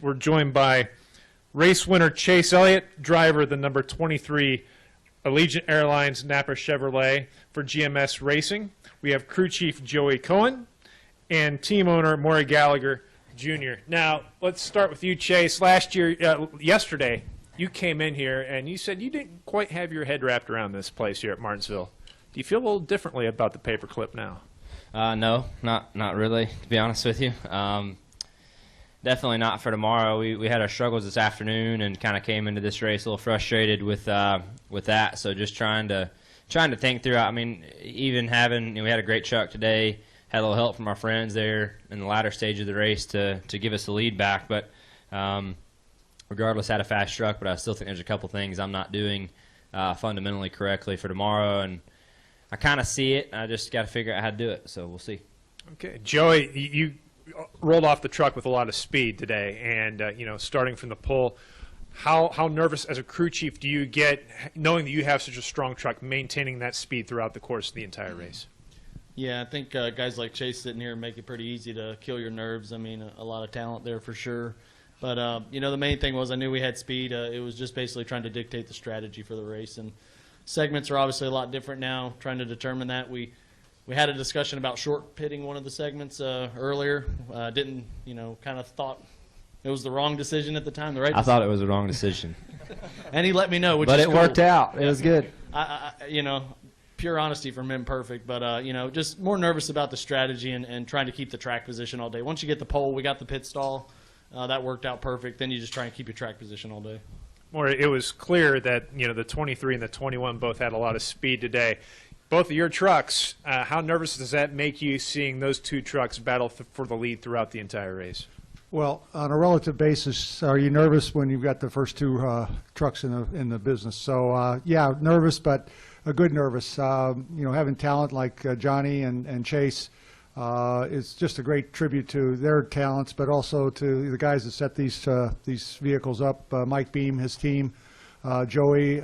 We're joined by race winner Chase Elliott, driver of the number 23 Allegiant Airlines Napa Chevrolet for GMS Racing. We have crew chief Joey Cohen and team owner Maury Gallagher Jr. Now, let's start with you, Chase. Yesterday, you came in here and you said you didn't quite have your head wrapped around this place here at Martinsville. Do you feel a little differently about the paperclip now? No, not really, to be honest with you. Definitely not for tomorrow. We had our struggles this afternoon and kind of came into this race a little frustrated with that. So just trying to think through. I mean, even having we had a great truck today. Had a little help from our friends there in the latter stage of the race to give us the lead back. But regardless, had a fast truck. But I still think there's a couple things I'm not doing fundamentally correctly for tomorrow, and I kind of see it. I just got to figure out how to do it. So we'll see. Okay, Joey, you rolled off the truck with a lot of speed today, and starting from the pole, how nervous as a crew chief do you get knowing that you have such a strong truck, maintaining that speed throughout the course of the entire race? Yeah, I think guys like Chase sitting here make it pretty easy to kill your nerves. I mean, a lot of talent there for sure. But the main thing was I knew we had speed. It was just basically trying to dictate the strategy for the race, and segments are obviously a lot different now. Trying to determine that we had a discussion about short pitting one of the segments earlier. Didn't, kind of thought it was the wrong decision at the time. I thought it was the wrong decision. And he let me know, but it cool. worked out. It was good. Pure honesty from him, perfect. But, just more nervous about the strategy and trying to keep the track position all day. Once you get the pole, we got the pit stall. That worked out perfect. Then you just try and keep your track position all day. More, it was clear that, the 23 and the 21 both had a lot of speed today. Both of your trucks, how nervous does that make you seeing those two trucks battle for the lead throughout the entire race? Well, on a relative basis, are you nervous when you've got the first two trucks in the business? So, yeah, nervous, but a good nervous. Having talent like Johnny and Chase is just a great tribute to their talents, but also to the guys that set these vehicles up. Mike Beam, his team, Joey,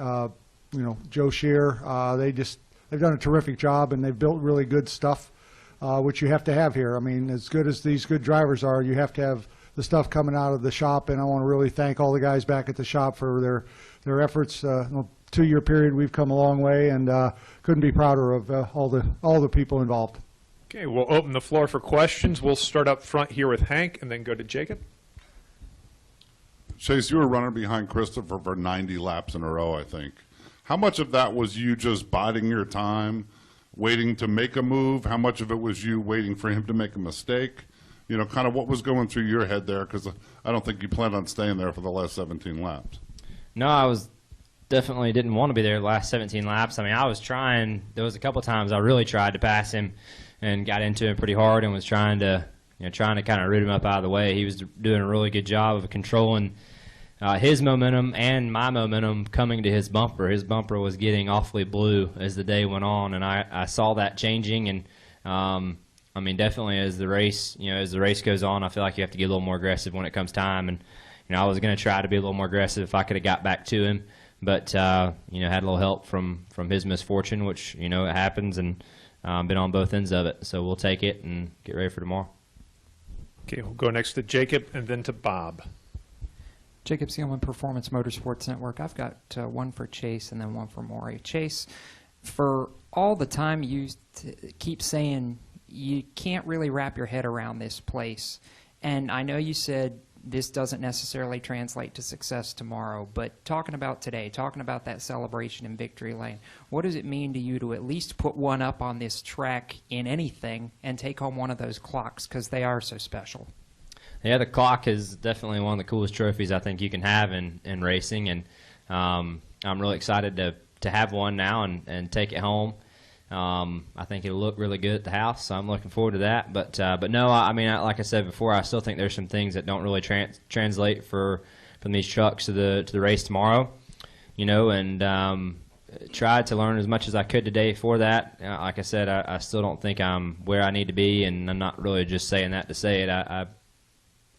Joe Shear. They've done a terrific job, and they've built really good stuff, which you have to have here. I mean, as good as these good drivers are, you have to have the stuff coming out of the shop, and I want to really thank all the guys back at the shop for their efforts. 2-year period, we've come a long way, and couldn't be prouder of all the people involved. Okay, we'll open the floor for questions. We'll start up front here with Hank and then go to Jacob. Chase, you were running behind Christopher for 90 laps in a row, I think. How much of that was you just biding your time, waiting to make a move? How much of it was you waiting for him to make a mistake? Kind of what was going through your head there, because I don't think you planned on staying there for the last 17 laps. No, I definitely didn't want to be there the last 17 laps. I mean, I was trying. There was a couple times I really tried to pass him and got into him pretty hard and was trying to kind of root him up out of the way. He was doing a really good job of controlling his momentum and my momentum coming to his bumper. His bumper was getting awfully blue as the day went on, and I saw that changing. And definitely as the race goes on, I feel like you have to get a little more aggressive when it comes time. And I was going to try to be a little more aggressive if I could have got back to him, but had a little help from his misfortune, which it happens, and been on both ends of it. So we'll take it and get ready for tomorrow. Okay, we'll go next to Jacob and then to Bob. Jacob Seelman, Performance Motorsports Network. I've got one for Chase and then one for Maury. Chase, for all the time you keep saying you can't really wrap your head around this place, and I know you said this doesn't necessarily translate to success tomorrow, but talking about today, talking about that celebration in Victory Lane, what does it mean to you to at least put one up on this track in anything and take home one of those clocks, because they are so special? Yeah, the clock is definitely one of the coolest trophies I think you can have in racing, and I'm really excited to have one now and take it home. I think it'll look really good at the house, so I'm looking forward to that. But no, like I said before, I still think there's some things that don't really translate from these trucks to the race tomorrow. And tried to learn as much as I could today for that. Like I said, I still don't think I'm where I need to be, and I'm not really just saying that to say it. I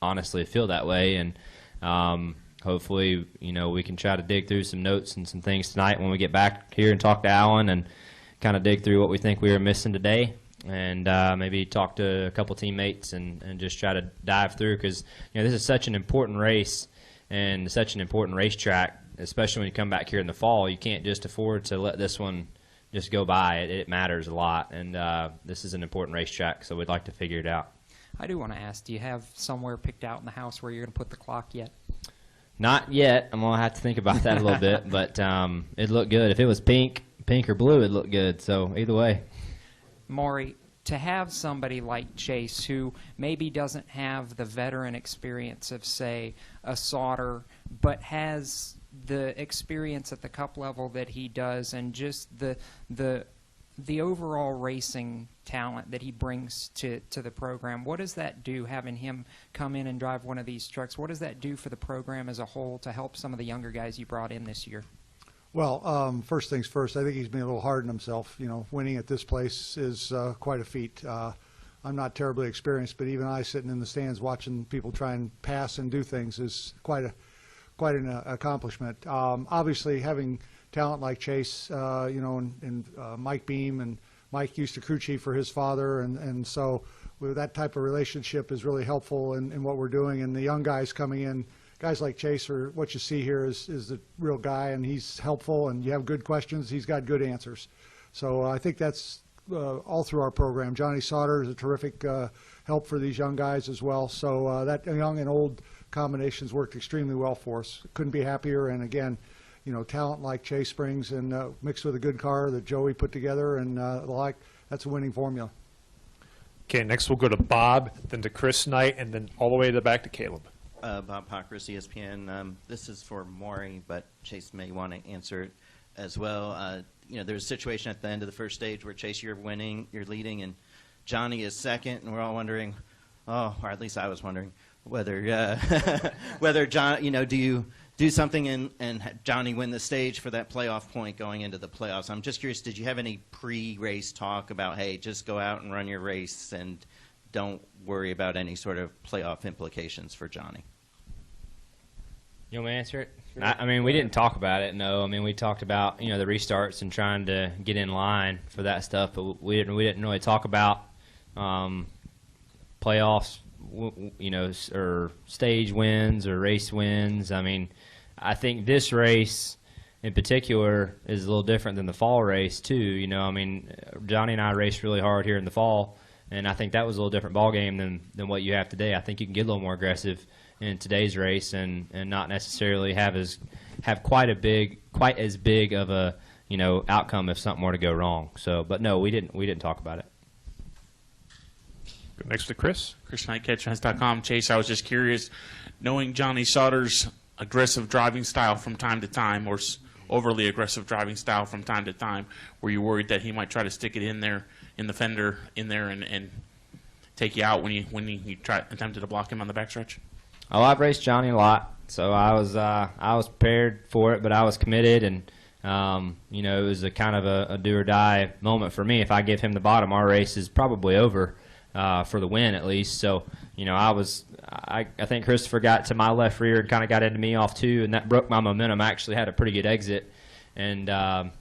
honestly feel that way, and hopefully, we can try to dig through some notes and some things tonight when we get back here and talk to Alan and kind of dig through what we think we were missing today. and maybe talk to a couple teammates and just try to dive through, because this is such an important race and such an important racetrack, especially when you come back here in the fall. You can't just afford to let this one just go by. It matters a lot, and this is an important racetrack, so we'd like to figure it out. I do want to ask, do you have somewhere picked out in the house where you're going to put the clock yet? Not yet. I'm going to have to think about that a little bit, but it'd look good. If it was pink or blue, it'd look good, so either way. Maury, to have somebody like Chase, who maybe doesn't have the veteran experience of, say, a Sauter, but has the experience at the Cup level that he does, and just the overall racing talent that he brings to the program, what does that do, having him come in and drive one of these trucks? What does that do for the program as a whole to help some of the younger guys you brought in this year? Well, first things first, I think he's been a little hard on himself. Winning at this place is quite a feat. I'm not terribly experienced, but even I, sitting in the stands watching people try and pass and do things, is quite an accomplishment. Obviously, having talent like Chase, and Mike Beam, and Mike used to crew chief for his father, and so with that type of relationship is really helpful in what we're doing. And the young guys coming in, guys like Chase, or what you see here is the real guy, and he's helpful, and you have good questions, he's got good answers. So I think that's all through our program. Johnny Sauter is a terrific help for these young guys as well. So that young and old combinations worked extremely well for us. Couldn't be happier. And again, talent like Chase brings, and mixed with a good car that Joey put together, and that's a winning formula. Okay, next we'll go to Bob, then to Chris Knight, and then all the way to the back to Caleb. Bob Pockris, ESPN. This is for Maury, but Chase may want to answer it as well. There's a situation at the end of the first stage where, Chase, you're leading, and Johnny is second, and we're all wondering, or at least I was wondering, whether John, do you do something and have Johnny win the stage for that playoff point going into the playoffs? I'm just curious, did you have any pre-race talk about, hey, just go out and run your race and don't worry about any sort of playoff implications for Johnny? You want me to answer it? Sure. I mean, we didn't talk about it, no. I mean, we talked about, the restarts and trying to get in line for that stuff, but we didn't really talk about playoffs, or stage wins or race wins. I mean, I think this race in particular is a little different than the fall race, too. I mean, Johnny and I raced really hard here in the fall, and I think that was a little different ball game than what you have today. I think you can get a little more aggressive in today's race and not necessarily have quite as big of a outcome if something were to go wrong. So, but no, we didn't talk about it. Go next to Chris. Chris Knight, catchfans.com. Chase, I was just curious, knowing Johnny Sauter's aggressive driving style from time to time, or overly aggressive driving style from time to time, were you worried that he might try to stick it in there, in the fender, in there, and take you out when you attempted to block him on the backstretch? Oh, I've raced Johnny a lot, so I was prepared for it, but I was committed, and it was a kind of a do or die moment for me. If I give him the bottom, our race is probably over for the win at least. So I think Christopher got to my left rear and kind of got into me off too, and that broke my momentum. I actually had a pretty good exit, and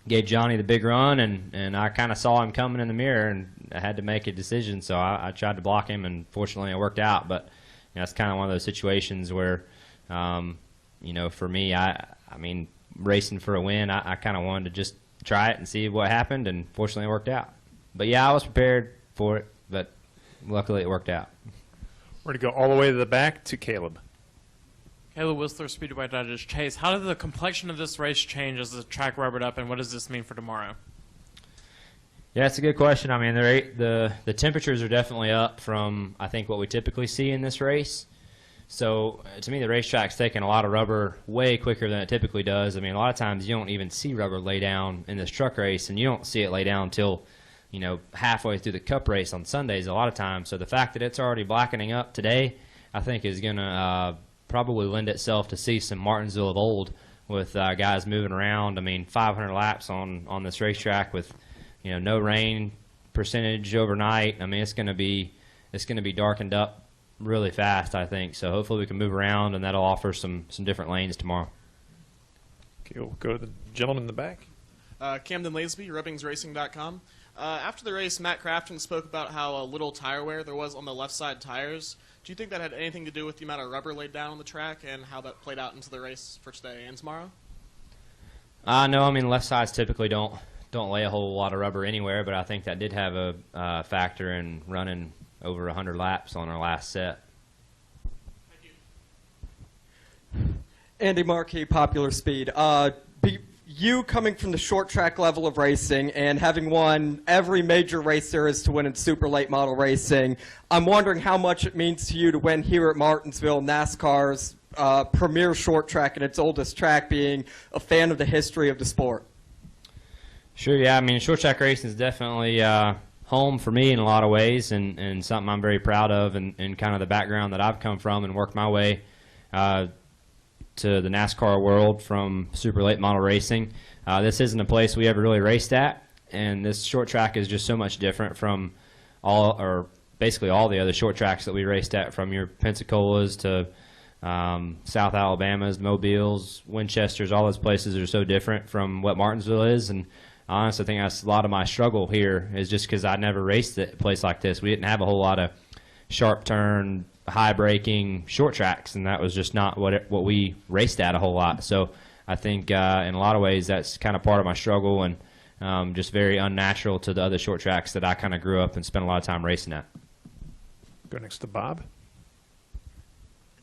gave Johnny the big run, and I kind of saw him coming in the mirror, and I had to make a decision. So I tried to block him, and fortunately it worked out. But it's kind of one of those situations where, for me, I mean, racing for a win, I kind of wanted to just try it and see what happened, and fortunately it worked out. But yeah, I was prepared for it, but luckily it worked out. We're going to go all the way to the back to Caleb. Caleb Whistler, Speedway Dodgers. Chase, how did the complexion of this race change as the track rubbered up, and what does this mean for tomorrow? Yeah, it's a good question. I mean, the temperatures are definitely up from, I think, what we typically see in this race. So, to me, the racetrack's taking a lot of rubber way quicker than it typically does. I mean, a lot of times you don't even see rubber lay down in this truck race, and you don't see it lay down until, halfway through the Cup race on Sundays a lot of times. So the fact that it's already blackening up today, I think, is going to probably lend itself to see some Martinsville of old with guys moving around. I mean, 500 laps on this racetrack with no rain percentage overnight. I mean, it's going to be darkened up really fast, I think. So hopefully we can move around, and that'll offer some different lanes tomorrow. Okay, we'll go to the gentleman in the back. Camden Laisby, RubbingsRacing.com. After the race, Matt Crafton spoke about how little tire wear there was on the left side tires. Do you think that had anything to do with the amount of rubber laid down on the track and how that played out into the race for today and tomorrow? No, I mean left sides typically don't lay a whole lot of rubber anywhere, but I think that did have a factor in running over 100 laps on our last set. Andy Markey, Popular Speed. You coming from the short track level of racing and having won every major race there is to win in super late model racing, I'm wondering how much it means to you to win here at Martinsville, NASCAR's premier short track and its oldest track, being a fan of the history of the sport. Sure, yeah. I mean, short track racing is definitely home for me in a lot of ways, and something I'm very proud of, and kind of the background that I've come from and worked my way to the NASCAR world from super late model racing. This isn't a place we ever really raced at, and this short track is just so much different from basically all the other short tracks that we raced at, from your Pensacola's to South Alabama's, Mobiles, Winchester's. All those places are so different from what Martinsville is, and I honestly think that's a lot of my struggle here, is just because I never raced at a place like this. We didn't have a whole lot of sharp turn, high braking short tracks, and that was just not what we raced at a whole lot. So I think in a lot of ways that's kind of part of my struggle, and just very unnatural to the other short tracks that I kind of grew up and spent a lot of time racing at. Go next to Bob.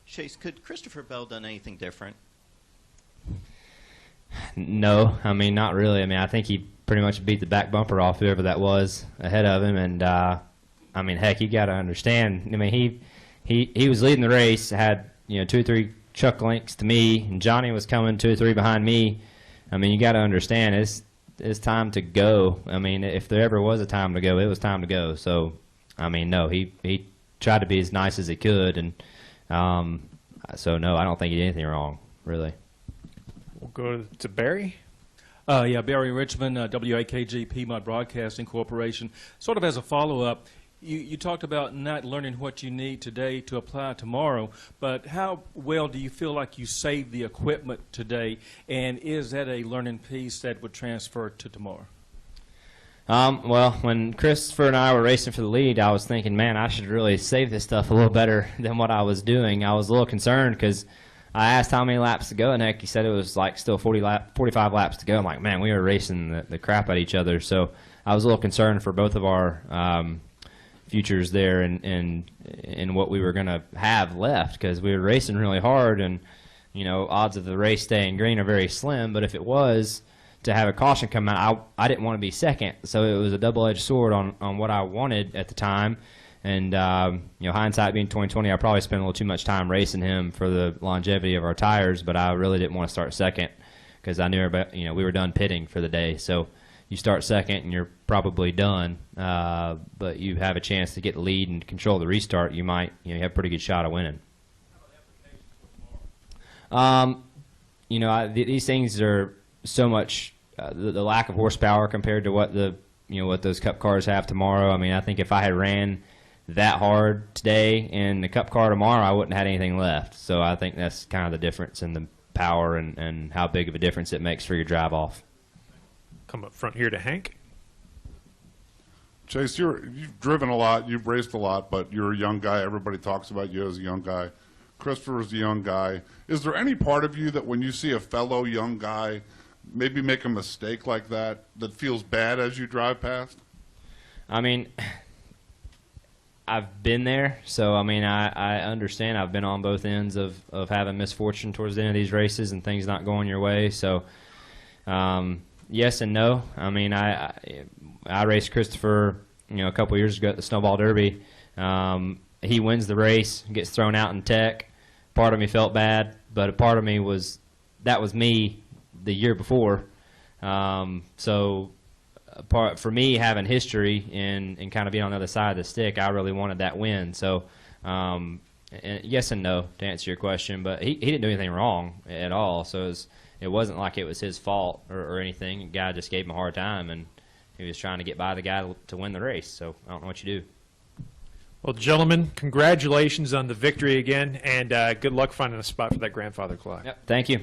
Chase, could Christopher Bell done anything different? No, I mean, not really. I mean, I think he pretty much beat the back bumper off whoever that was ahead of him, and I mean, heck, you got to understand. I mean, he was leading the race, had 2 or 3 chuck lengths to me, and Johnny was coming 2 or 3 behind me. I mean, you got to understand, it's time to go. I mean, if there ever was a time to go, it was time to go. So, I mean, no, he tried to be as nice as he could, and so no, I don't think he did anything wrong, really. We'll go to Barry. Yeah, Barry Richmond, WAKG Piedmont Broadcasting Corporation. Sort of as a follow-up, you talked about not learning what you need today to apply tomorrow, but how well do you feel like you saved the equipment today, and is that a learning piece that would transfer to tomorrow? Well, when Christopher and I were racing for the lead, I was thinking, man, I should really save this stuff a little better than what I was doing. I was a little concerned because I asked how many laps to go, and heck, he said it was like still 45 laps to go. I'm like, man, we were racing the crap at each other. So I was a little concerned for both of our futures there and what we were going to have left, because we were racing really hard, and odds of the race staying green are very slim. But if it was to have a caution come out, I didn't want to be second. So it was a double-edged sword on what I wanted at the time. And hindsight being 2020, I probably spent a little too much time racing him for the longevity of our tires, but I really didn't want to start second because I knew we were done pitting for the day. So you start second and you're probably done, but you have a chance to get the lead and control the restart. You might you have a pretty good shot of winning. These things are so much the lack of horsepower compared to what what those Cup cars have tomorrow. I mean, I think if I had ran that hard today in the Cup car tomorrow, I wouldn't have had anything left. So I think that's kind of the difference in the power and how big of a difference it makes for your drive off. Come up front here to Hank. Chase, you've driven a lot, you've raced a lot, but you're a young guy. Everybody talks about you as a young guy. Christopher's a young guy. Is there any part of you that when you see a fellow young guy maybe make a mistake like that feels bad as you drive past? I mean, I've been there, so I mean, I understand. I've been on both ends of having misfortune towards the end of these races and things not going your way. So, yes and no. I mean, I raced Christopher, a couple years ago at the Snowball Derby. He wins the race, gets thrown out in tech. Part of me felt bad, but a part of me that was me the year before. So for me, having history and kind of being on the other side of the stick, I really wanted that win. So yes and no to answer your question, but he didn't do anything wrong at all. So it wasn't like it was his fault or anything. The guy just gave him a hard time, and he was trying to get by the guy to win the race. So I don't know what you do. Well, gentlemen, congratulations on the victory again, and good luck finding a spot for that grandfather clock. Yep. Thank you.